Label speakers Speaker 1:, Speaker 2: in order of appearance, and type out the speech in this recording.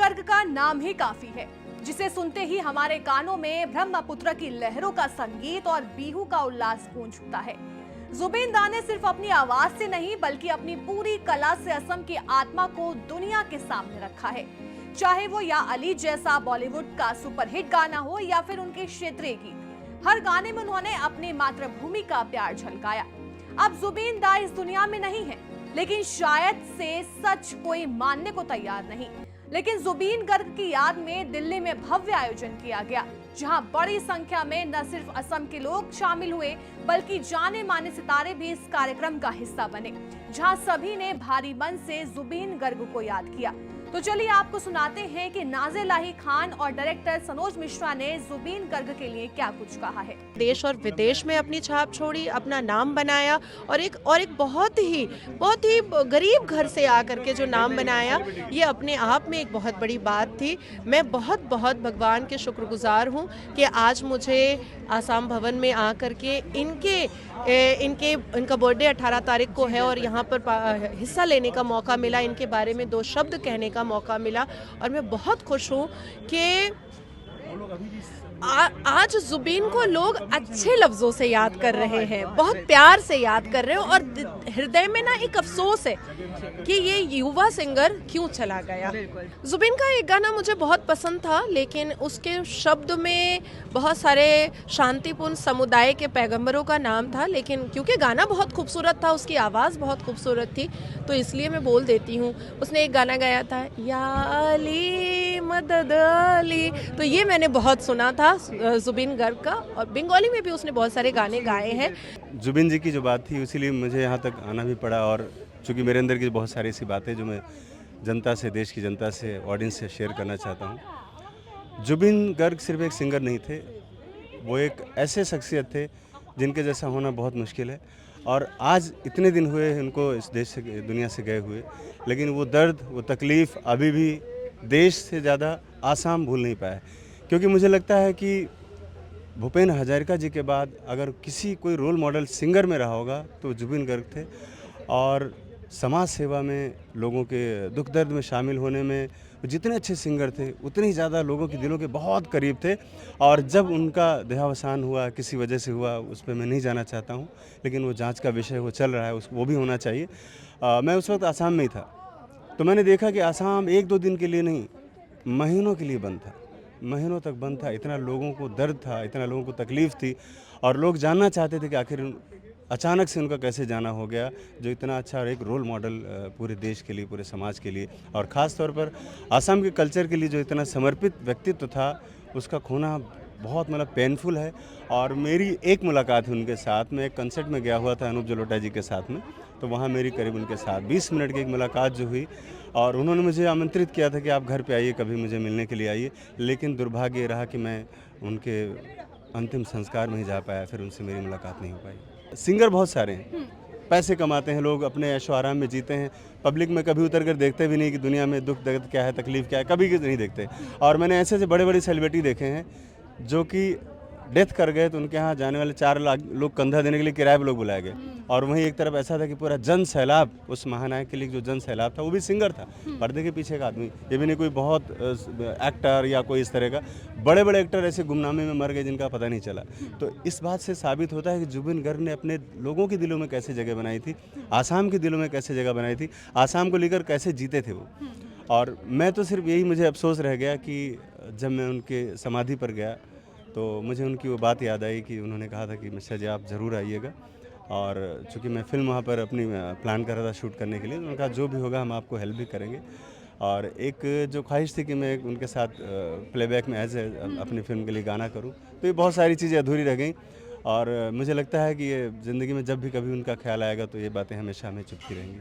Speaker 1: गर्ग का नाम ही काफी है, जिसे सुनते ही हमारे कानों में ब्रह्मपुत्र की लहरों का संगीत और बीहू का उल्लास गूंज उठता है। जुबीन दा ने सिर्फ अपनी आवाज से नहीं बल्कि अपनी पूरी कला से असम की आत्मा को दुनिया के सामने रखा है। चाहे वो या अली जैसा बॉलीवुड का सुपरहिट गाना हो या फिर उनके क्षेत्रीय गीत, हर गाने में उन्होंने अपनी मातृभूमि का प्यार झलकाया। अब जुबीन दा इस दुनिया में नहीं है, लेकिन शायद से सच कोई मानने को तैयार नहीं। लेकिन जुबीन गर्ग की याद में दिल्ली में भव्य आयोजन किया गया, जहां बड़ी संख्या में न सिर्फ असम के लोग शामिल हुए बल्कि जाने माने सितारे भी इस कार्यक्रम का हिस्सा बने, जहां सभी ने भारी मन से जुबीन गर्ग को याद किया। तो चलिए आपको सुनाते हैं कि नाज़िर इलाही खान और डायरेक्टर सनोज मिश्रा ने जुबीन गर्ग के लिए क्या कुछ कहा है।
Speaker 2: देश और विदेश में अपनी छाप छोड़ी, अपना नाम बनाया और एक बहुत ही गरीब घर से आकर के जो नाम बनाया, ये अपने आप में एक बहुत बड़ी बात थी। मैं बहुत भगवान के शुक्रगुजार हूँ कि आज मुझे आसाम भवन में आकर के इनका बर्थडे 18 तारीख को है और यहाँ पर हिस्सा लेने का मौका मिला, इनके बारे में 2 शब्द कहने का मौका मिला। और मैं बहुत खुश हूँ कि आज जुबीन को लोग अच्छे लफ्जों से याद कर रहे हैं, बहुत प्यार से याद कर रहे हैं और हृदय में ना एक अफसोस है कि ये युवा सिंगर क्यों चला गया। जुबीन का एक गाना मुझे बहुत पसंद था, लेकिन उसके शब्द में बहुत सारे शांतिपूर्ण समुदाय के पैगंबरों का नाम था, लेकिन क्योंकि गाना बहुत खूबसूरत था, उसकी आवाज़ बहुत खूबसूरत थी, तो इसलिए मैं बोल देती हूँ। उसने एक गाना गाया था, या अली मदद अली, तो ये मैंने बहुत सुना था जुबीन गर्ग का, और बंगाली में भी उसने बहुत सारे गाने गाए हैं।
Speaker 3: जुबीन जी की जो बात थी, इसीलिए मुझे यहाँ तक आना भी पड़ा, और चूँकि मेरे अंदर की बहुत सारी ऐसी बातें जो मैं जनता से, देश की जनता से, ऑडियंस से शेयर करना चाहता हूँ। जुबीन गर्ग सिर्फ एक सिंगर नहीं थे, वो एक ऐसे शख्सियत थे जिनके जैसा होना बहुत मुश्किल है। और आज इतने दिन हुए उनको इस देश से, दुनिया से गए हुए, लेकिन वो दर्द, वो तकलीफ़ अभी भी देश से ज़्यादा आसाम भूल नहीं पाया। क्योंकि मुझे लगता है कि भूपेन हजारिका जी के बाद अगर कोई रोल मॉडल सिंगर में रहा होगा तो जुबीन गर्ग थे। और समाज सेवा में, लोगों के दुख दर्द में शामिल होने में जितने अच्छे सिंगर थे, उतने ही ज़्यादा लोगों के दिलों के बहुत करीब थे। और जब उनका देहावसान हुआ, किसी वजह से हुआ, उस पर मैं नहीं जाना चाहता हूँ, लेकिन वो जांच का विषय वो चल रहा है, वो भी होना चाहिए। मैं उस वक्त आसाम में ही था, तो मैंने देखा कि आसाम 1-2 दिन के लिए नहीं, महीनों के लिए बंद था, महीनों तक बंद था। इतना लोगों को दर्द था, इतना लोगों को तकलीफ़ थी, और लोग जानना चाहते थे कि आखिर अचानक से उनका कैसे जाना हो गया, जो इतना अच्छा और एक रोल मॉडल पूरे देश के लिए, पूरे समाज के लिए, और ख़ास तौर पर आसाम के कल्चर के लिए जो इतना समर्पित व्यक्तित्व था, उसका खोना बहुत पेनफुल है। और मेरी एक मुलाकात है उनके साथ, मैं एक कंसर्ट में गया हुआ था अनूप जलोटा जी के साथ में, तो वहाँ मेरी करीब उनके साथ 20 मिनट की एक मुलाकात जो हुई, और उन्होंने मुझे आमंत्रित किया था कि आप घर पे आइए, कभी मुझे मिलने के लिए आइए। लेकिन दुर्भाग्य रहा कि मैं उनके अंतिम संस्कार में ही जा पाया, फिर उनसे मेरी मुलाकात नहीं हो पाई। सिंगर बहुत सारे हैं, पैसे कमाते हैं लोग, अपने ऐशो आराम में जीते हैं, पब्लिक में कभी उतर कर देखते भी नहीं कि दुनिया में दुख दर्द क्या है, तकलीफ़ क्या है, कभी नहीं देखते। और मैंने ऐसे बड़े सेलिब्रिटी देखे हैं जो कि डेथ कर गए, तो उनके यहाँ जाने वाले 4 लाख लोग कंधा देने के लिए किराए पे लोग बुलाए गए। और वहीं एक तरफ ऐसा था कि पूरा जन सैलाब, उस महानायक के लिए जो जन सैलाब था, वो भी सिंगर था, पर्दे के पीछे का आदमी, ये भी नहीं कोई बहुत एक्टर या कोई इस तरह का। बड़े एक्टर ऐसे गुमनामे में मर गए जिनका पता नहीं चला। तो इस बात से साबित होता है कि जुबीन गर्ग ने अपने लोगों के दिलों में कैसे जगह बनाई थी, आसाम के दिलों में कैसे जगह बनाई थी, आसाम को लेकर कैसे जीते थे वो। और मैं तो सिर्फ यही, मुझे अफसोस रह गया कि जब मैं उनके समाधि पर गया तो मुझे उनकी वो बात याद आई कि उन्होंने कहा था कि मिश्रा जी आप ज़रूर आइएगा। और चूँकि मैं फ़िल्म वहाँ पर अपनी प्लान कर रहा था शूट करने के लिए, उन्होंने कहा जो भी होगा हम आपको हेल्प भी करेंगे। और एक जो ख्वाहिश थी कि मैं उनके साथ प्लेबैक में अपनी फ़िल्म के लिए गाना करूँ, तो ये बहुत सारी चीज़ें अधूरी रह गई। और मुझे लगता है कि ये ज़िंदगी में जब भी कभी उनका ख्याल आएगा तो ये बातें हमेशा हमें चुभती रहेंगी।